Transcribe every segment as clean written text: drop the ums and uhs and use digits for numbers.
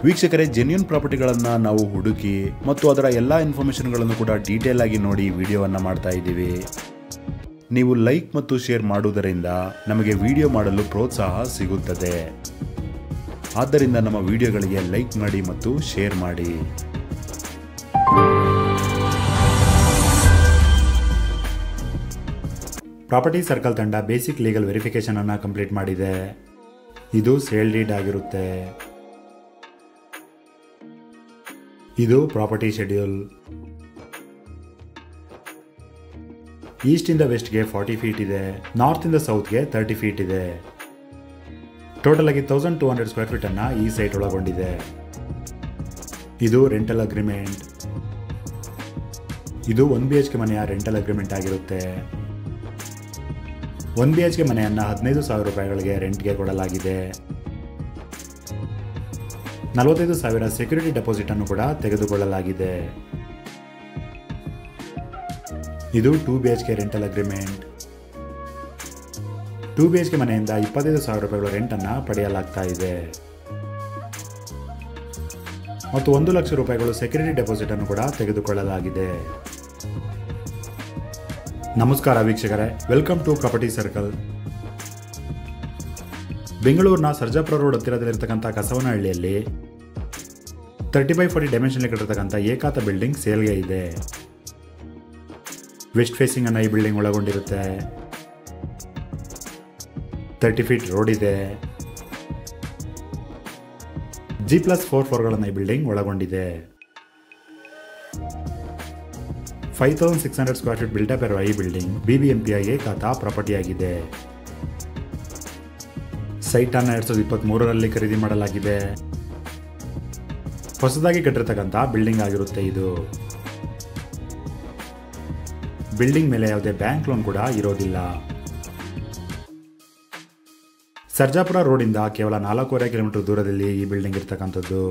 ವೀಕ್ಷಕರೇ, ಜೆನ್ಯೂನ್ ಪ್ರಾಪರ್ಟಿಗಳನ್ನು ನಾವು ಹುಡುಕಿ ಮತ್ತು ಅದರ ಎಲ್ಲ ಇನ್ಫಾರ್ಮೇಷನ್ಗಳನ್ನು ಕೂಡ ಡೀಟೇಲ್ ಆಗಿ ನೋಡಿ ವಿಡಿಯೋವನ್ನು ಮಾಡ್ತಾ ಇದ್ದೀವಿ. ನೀವು ಲೈಕ್ ಮತ್ತು ಶೇರ್ ಮಾಡುವುದರಿಂದ ನಮಗೆ ವಿಡಿಯೋ ಮಾಡಲು ಪ್ರೋತ್ಸಾಹ ಸಿಗುತ್ತದೆ. ಆದ್ದರಿಂದ ನಮ್ಮ ವಿಡಿಯೋಗಳಿಗೆ ಲೈಕ್ ಮಾಡಿ ಮತ್ತು ಶೇರ್ ಮಾಡಿ. ಪ್ರಾಪರ್ಟಿ ಸರ್ಕಲ್ ತಂಡ ಬೇಸಿಕ್ ಲೀಗಲ್ ವೆರಿಫಿಕೇಶನ್ ಅನ್ನು ಕಂಪ್ಲೀಟ್ ಮಾಡಿದೆ. ಇದು ಸೇಲ್ ಡೀಡ್ ಆಗಿರುತ್ತೆ. ಇದು ಪ್ರಾಪರ್ಟಿ ಶೆಡ್ಯೂಲ್. ಈಸ್ಟ್ ಇಂದ ವೆಸ್ಟ್ಗೆ 40 ಫೀಟ್ ಇದೆ, ನಾರ್ತ್ ಇಂದ ಸೌತ್ಗೆ 30 ಫೀಟ್ ಇದೆ. ಟೋಟಲ್ ಆಗಿ 1200 ಸ್ಕ್ವೇರ್ ಫೀಟ್ ಅನ್ನ ಈ ಸೈಟ್ ಒಳಗೊಂಡಿದೆ. ಇದು ರೆಂಟಲ್ ಅಗ್ರಿಮೆಂಟ್. ಇದು 1 BHK ಮನೆಯ ರೆಂಟಲ್ ಅಗ್ರಿಮೆಂಟ್ ಆಗಿರುತ್ತೆ. 1 BHK ಮನೆಯನ್ನ 15,000 ರೂಪಾಯಿಗಳಿಗೆ ರೆಂಟ್ಗೆ ಕೊಡಲಾಗಿದೆ. 45,000 ಸೆಕ್ಯೂರಿಟಿ ಡೆಪಾಸಿಟ್ ಅನ್ನು ಕೂಡ ತೆಗೆದುಕೊಳ್ಳಲಾಗಿದೆ. ಇದು 2 BHK ರೆಂಟಲ್ ಅಗ್ರಿಮೆಂಟ್. 2 BHK ಮನೆಯಿಂದ 25,000 ರೂಪಾಯಿಗಳ ರೆಂಟ್ ಅನ್ನ ಪಡೆಯಲಾಗ್ತಾ ಇದೆ ಮತ್ತು 1 ಲಕ್ಷ ರೂಪಾಯಿಗಳು ಸೆಕ್ಯೂರಿಟಿ ಡೆಪಾಸಿಟ್ ಅನ್ನು ಕೂಡ ತೆಗೆದುಕೊಳ್ಳಲಾಗಿದೆ. ನಮಸ್ಕಾರ ವೀಕ್ಷಕರೇ, ವೆಲ್ಕಮ್ ಟು ಪ್ರಾಪರ್ಟಿ ಸರ್ಕಲ್. ಬೆಂಗಳೂರಿನ ಸರ್ಜಾಪುರ ರೋಡ್ ಹತ್ತಿರದಲ್ಲಿರ್ತಕ್ಕಂಥ ಕಸವನಹಳ್ಳಿಯಲ್ಲಿ 30x40 ಡೈಮೆನ್ಷನ್ ಕಟ್ಟಿರ್ತಕ್ಕಂಥ ಏಕಾತ ಬಿಲ್ಡಿಂಗ್ ಸೇಲ್ಗೆ ಇದೆ. ವೆಸ್ಟ್ ಫೇಸಿಂಗ್ ಅನ್ನ ಈ ಬಿಲ್ಡಿಂಗ್ ಒಳಗೊಂಡಿರುತ್ತೆ. 30 ಫೀಟ್ ರೋಡ್ ಇದೆ. G+4 ಫ್ಲೋರ್ಗಳನ್ನು ಈ ಬಿಲ್ಡಿಂಗ್ ಒಳಗೊಂಡಿದೆ. 5,600 ಸ್ಕ್ವೇರ್ ಫೀಟ್ ಬಿಲ್ಡಪ್ ಇರುವ ಈ ಬಿಲ್ಡಿಂಗ್ BBMP ಏಕಾತ ಪ್ರಾಪರ್ಟಿ ಆಗಿದೆ. ಸೈಟ್ ಅನ್ನು 2023ರಲ್ಲಿ ಖರೀದಿ ಮಾಡಲಾಗಿದೆ. ಹೊಸದಾಗಿ ಕಟ್ಟಿರ್ತಕ್ಕಂಥ ಬಿಲ್ಡಿಂಗ್ ಆಗಿರುತ್ತೆ. ಇದು ಬಿಲ್ಡಿಂಗ್ ಮೇಲೆ ಯಾವುದೇ ಬ್ಯಾಂಕ್ ಲೋನ್ ಕೂಡ ಇರೋದಿಲ್ಲ. ಸರ್ಜಾಪುರ ರೋಡಿಂದ ಕೇವಲ 4.5 ಕಿಲೋಮೀಟರ್ ದೂರದಲ್ಲಿ ಈ ಬಿಲ್ಡಿಂಗ್ ಇರ್ತಕ್ಕಂಥದ್ದು.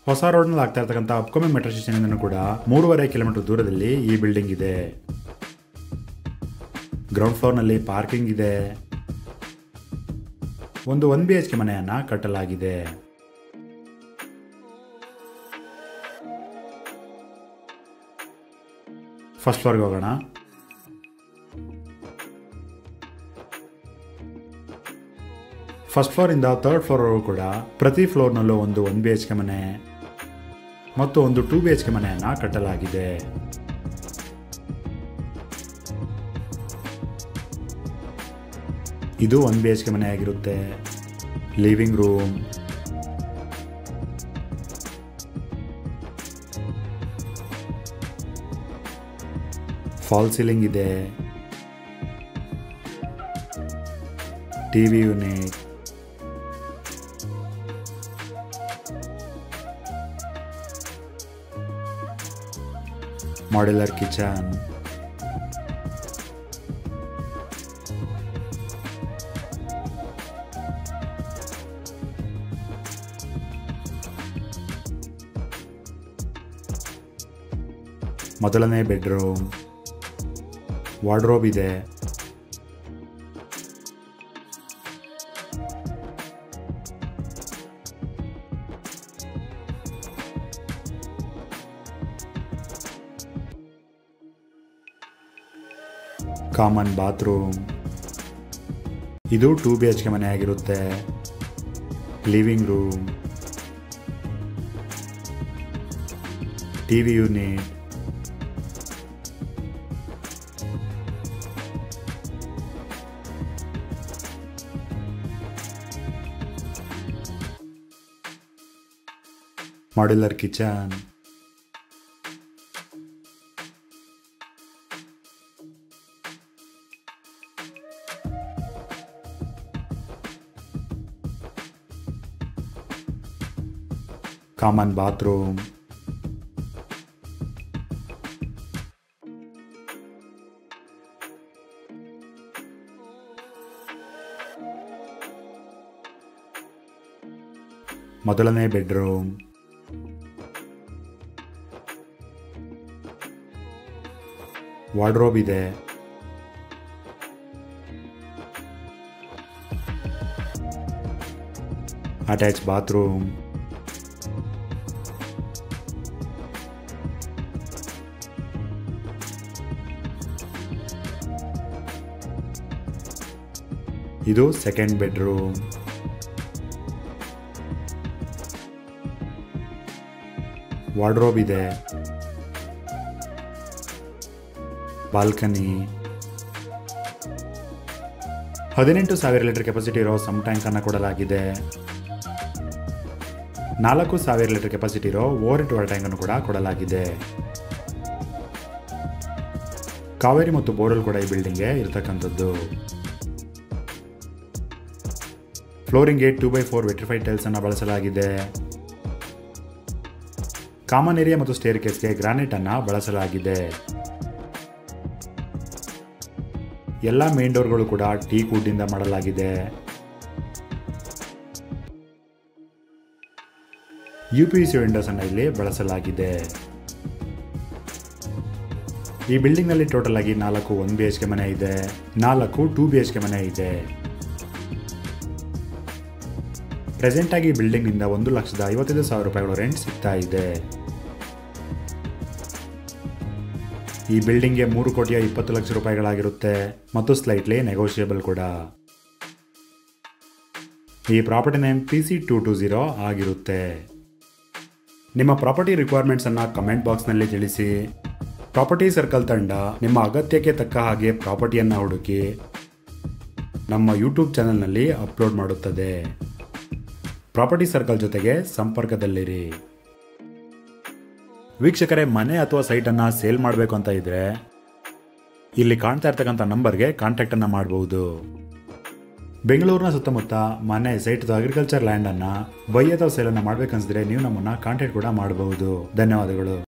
ಹೊಸ ರೋಡ್ನಲ್ಲಿ ಆಗ್ತಾ ಇರ್ತಕ್ಕಂಥ ಅಪ್ಕಮಿಂಗ್ ಮೆಟ್ರೋ ಸ್ಟೇಷನ್ ಇಂದ ಕೂಡ 3.5 ಕಿಲೋಮೀಟರ್ ದೂರದಲ್ಲಿ ಈ ಬಿಲ್ಡಿಂಗ್ ಇದೆ. ಗ್ರೌಂಡ್ ಫ್ಲೋರ್ನಲ್ಲಿ ಪಾರ್ಕಿಂಗ್ ಇದೆ. ಒಂದು 1 BHK ಮನೆಯನ್ನ ಕಟ್ಟಲಾಗಿದೆ. ಫಸ್ಟ್ ಫ್ಲೋರ್ಗೆ ಹೋಗೋಣ. ಫಸ್ಟ್ ಫ್ಲೋರ್ ಇಂದ 3rd ಫ್ಲೋರ್ ವರೆಗೂ ಕೂಡ ಪ್ರತಿ ಫ್ಲೋರ್ನಲ್ಲೂ ಒಂದು 1 BHK ಮನೆ ಮತ್ತು ಒಂದು 2 BHK ಮನೆಯನ್ನ ಕಟ್ಟಲಾಗಿದೆ. ಇದು 1 BHK ಮನೆ ಆಗಿರುತ್ತೆ. ಲಿವಿಂಗ್ ರೂಮ್, ಫಾಲ್ ಸೀಲಿಂಗ್ ಇದೆ, ಟಿವಿ ಯೂನಿಟ್, ಮಾಡ್ಯುಲರ್ ಕಿಚನ್, ಮೊದಲನೇ ಬೆಡ್ರೂಮ್, ವಾರ್ಡ್ರೋಬ್ ಇದೆ, ಕಾಮನ್ ಬಾತ್ರೂಮ್. ಇದು 2 BHK ಮನೆ ಆಗಿರುತ್ತೆ. Living room, TV unit, modular kitchen, common bathroom, ಮೊದಲನೇ ಬೆಡ್ರೂಮ್, ವಾರ್ಡ್ರೋಬ್ ಇದೆ, ಅಟ್ಯಾಚ್ ಬಾತ್ರೂಮ್, ಇದು ಸೆಕೆಂಡ್ ಬೆಡ್ರೂಮ್. ವಾರ್ಡ್ರೋಬ್ ಇದೆ, ಬಾಲ್ಕನಿ, 18,000 ಲೀಟರ್ ಕೆಪಾಸಿಟಿ ಇರೋ ಸಮ್ ಟ್ಯಾಂಕ್ ಅನ್ನು ಕೊಡಲಾಗಿದೆ. 4,000 ಲೀಟರ್ ಕೆಪಾಸಿಟಿ ಇರೋ ಓವರ್ ಹೆಡ್ ವಾಟರ್ ಟ್ಯಾಂಕ್ ಅನ್ನು ಕೂಡ ಕೊಡಲಾಗಿದೆ. ಕಾವೇರಿ ಮತ್ತು ಬೋರ್ವೆಲ್ ಕೂಡ ಈ ಬಿಲ್ಡಿಂಗ್ಗೆ ಇರತಕ್ಕಂಥದ್ದು. ಫ್ಲೋರಿಂಗ್ಗೆ 2x4 ವೆಟ್ರಿಫೈಡ್ ಟೈಲ್ಸ್ ಅನ್ನು ಬಳಸಲಾಗಿದೆ. ಕಾಮನ್ ಏರಿಯಾ ಮತ್ತು ಸ್ಟೇರ್ ಕೇಸ್ಗೆ ಗ್ರಾನೈಟ್ ಅನ್ನು ಬಳಸಲಾಗಿದೆ. ಎಲ್ಲ ಮೇನ್ ಡೋರ್ಗಳು ಕೂಡ ಟೀಕ್ ವುಡ್ ಇಂದ ಮಾಡಲಾಗಿದೆ. UPVC ವಿಂಡೋಸ್ ಅನ್ನು ಇಲ್ಲಿ ಬಳಸಲಾಗಿದೆ. ಈ ಬಿಲ್ಡಿಂಗ್ ನಲ್ಲಿ ಟೋಟಲ್ ಆಗಿ 4 1 BHK ಮನೆ ಇದೆ, 4 2 BHK ಮನೆ ಇದೆ. ಪ್ರೆಸೆಂಟ್ ಆಗಿ ಬಿಲ್ಡಿಂಗ್ ನಿಂದ 1,55,000 ರೂಪಾಯಿಗಳು ರೆಂಟ್ ಸಿಗ್ತಾ ಇದೆ. ಈ ಬಿಲ್ಡಿಂಗ್ಗೆ 3,20,00,000 ರೂಪಾಯಿಗಳಾಗಿರುತ್ತೆ ಮತ್ತು ಸ್ಲೈಟ್ಲಿ ನೆಗೋಷಿಯಬಲ್ ಕೂಡ. ಈ ಪ್ರಾಪರ್ಟಿ ನೇಮ್ PC220 ಆಗಿರುತ್ತೆ. ನಿಮ್ಮ ಪ್ರಾಪರ್ಟಿ ರಿಕ್ವೈರ್ಮೆಂಟ್ಸ್ ಅನ್ನ ಕಮೆಂಟ್ ಬಾಕ್ಸ್ ನಲ್ಲಿ ತಿಳಿಸಿ. ಪ್ರಾಪರ್ಟಿ ಸರ್ಕಲ್ ತಂಡ ನಿಮ್ಮ ಅಗತ್ಯಕ್ಕೆ ತಕ್ಕ ಹಾಗೆ ಪ್ರಾಪರ್ಟಿಯನ್ನ ಹುಡುಕಿ ನಮ್ಮ ಯೂಟ್ಯೂಬ್ ಚಾನೆಲ್ನಲ್ಲಿ ಅಪ್ಲೋಡ್ ಮಾಡುತ್ತದೆ. ಪ್ರಾಪರ್ಟಿ ಸರ್ಕಲ್ ಜೊತೆಗೆ ಸಂಪರ್ಕದಲ್ಲಿರಿ. ವೀಕ್ಷಕರೇ, ಮನೆ ಅಥವಾ ಸೈಟ್ ಅನ್ನ ಸೇಲ್ ಮಾಡಬೇಕು ಅಂತ ಇದ್ರೆ ಇಲ್ಲಿ ಕಾಣ್ತಾ ಇರ್ತಕ್ಕಂಥ ನಂಬರ್ಗೆ ಕಾಂಟ್ಯಾಕ್ಟ್ ಅನ್ನ ಮಾಡಬಹುದು. ಬೆಂಗಳೂರಿನ ಸುತ್ತಮುತ್ತ ಮನೆ, ಸೈಟ್ ಅಥವಾ ಅಗ್ರಿಕಲ್ಚರ್ ಲ್ಯಾಂಡ್ ಅನ್ನ ಬೈ ಅಥವಾ ಸೇಲ್ ಅನ್ನ ಮಾಡ್ಬೇಕನ್ಸಿದ್ರೆ ನೀವು ನಮ್ಮನ್ನ ಕಾಂಟ್ಯಾಕ್ಟ್ ಕೂಡ ಮಾಡಬಹುದು. ಧನ್ಯವಾದಗಳು.